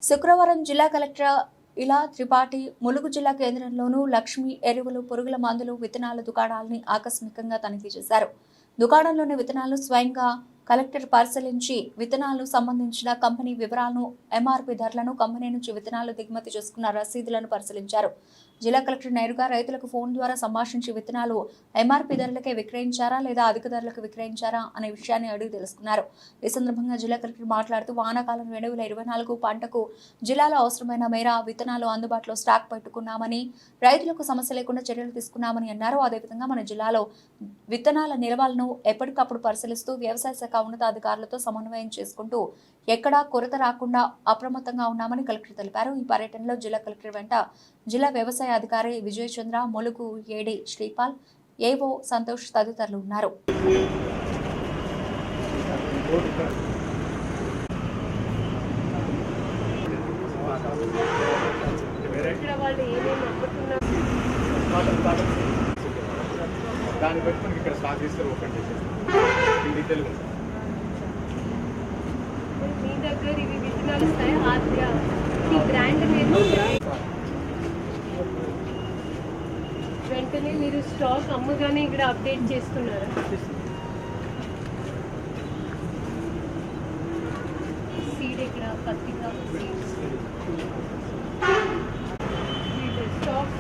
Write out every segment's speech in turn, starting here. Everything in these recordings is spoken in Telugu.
శుక్రవారం జిల్లా కలెక్టర్ ఇలా త్రిపాఠి ములుగు జిల్లా కేంద్రంలోనూ లక్ష్మీ ఎరువులు పురుగుల మందులు విత్తనాల దుకాణాలని ఆకస్మికంగా తనిఖీ చేశారు. దుకాణంలోని విత్తనాలను స్వయంగా కలెక్టర్ పరిశీలించి విత్తనాలకు సంబంధించిన కంపెనీ వివరాలను, ఎంఆర్పీ ధరలను, కంపెనీ నుంచి విత్తనాలు దిగుమతి చేసుకున్న రసీదులను పరిశీలించారు. జిల్లా కలెక్టర్ నేరుగా రైతులకు ఫోన్ ద్వారా సంభాషించి విత్తనాలు ఎంఆర్పీ ధరలకే విక్రయించారా లేదా అధిక ధరలకు విక్రయించారా అనే విషయాన్ని అడిగి తెలుసుకున్నారు. ఈ సందర్భంగా జిల్లా కలెక్టర్ మాట్లాడుతూ వానాకాలం 2024 పంటకు జిల్లాలో అవసరమైన మేర విత్తనాలు అందుబాటులో స్టాక్ పెట్టుకున్నామని, రైతులకు సమస్య లేకుండా చర్యలు తీసుకున్నామని అన్నారు. అదేవిధంగా మన జిల్లాలో విత్తనాల నిల్వలను ఎప్పటికప్పుడు పరిశీలిస్తూ వ్యవసాయ శాఖ ఉన్నతాధికారులతో సమన్వయం చేసుకుంటూ ఎక్కడా కొరత రాకుండా అప్రమత్తంగా ఉన్నామని కలెక్టర్ తెలిపారు. ఈ పర్యటనలో జిల్లా కలెక్టర్ వెంట జిల్లా వ్యవసాయ అధికారి విజయ్ చంద్ర, ములుగు ఏడీ శ్రీపాల్, ఏవో సంతోష్ తదితరులు ఉన్నారు. దాన్ని బట్టి మనకి ఇక్కడ స్టాక్ రిజిస్టర్ ఓపెన్ చేసేస్తాం. డీటెయిల్ మీ దగ్గర ఇవి విత్తనాలు వస్తాయి. ఆద్య ఈ బ్రాండ్ నేమ్ వెంటనే మీరు స్టాక్ అమ్మగానే ఇక్కడ అప్డేట్ చేస్తున్నారా? సీడ్ ఇక్కడ పత్రిక స్టాక్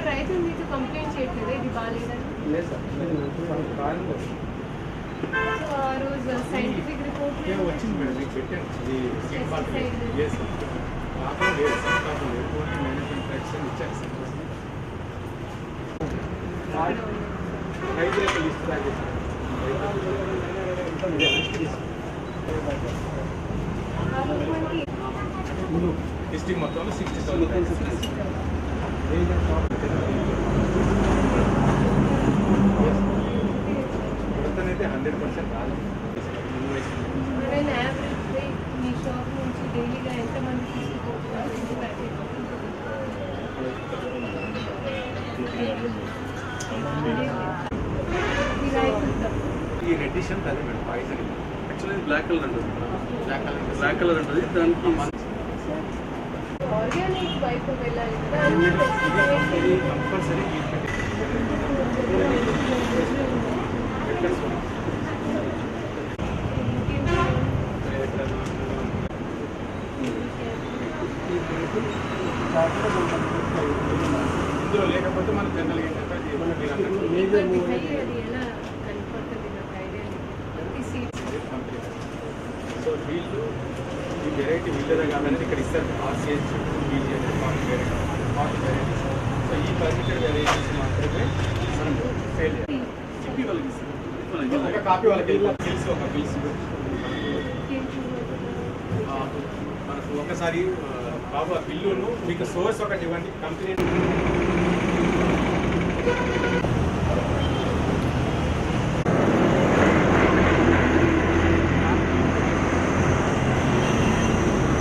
రైతులు మీకు కంప్లైంట్ చేయట్లేదు ఇది బాగాలేదని? సో ఆ రోజు సైంటిఫిక్ రిపోర్ట్ వచ్చింది మేడం, మీకు పెట్టాను. రైతులకు లిస్ట్ డిస్ట్రిక్ట్ మొత్తంలో 60,000 అయితే 100% రాదు. మీ షాప్ నుంచి డైలీగా ఎంతమంది తీసుకుపోతున్నారు? ఈ రెడ్డిషన్ అదే madam poison. Actually black colour ఉంటుంది. బ్లాక్ కలర్ ఉంటుంది. దానికి ఆర్గానిక్ వైపు వెళ్ళాలి కంపల్సరీ ఇందులో లేకపోతే మనం జనరల్ ఏంటంటే సో వీళ్ళు ఈ వెరైటీ వీళ్ళదే కాదని ఇక్కడ ఇస్తారు. ఆర్సిహెచ్ వీళ్ళు ఫార్టీ వెరైటీస్. సో ఈ పర్మిటెడ్ వెరైటీస్ మాత్రమే మనం ఫెయిల్ చెప్పి వాళ్ళకి ఇస్తాం. ఒక కాపీ వాళ్ళకి తెలిసి ఒక పిలిచి మనకు ఒకసారి బాబు ఆ బిల్లును మీకు సోర్స్ ఒకటి ఇవ్వండి కంపెనీ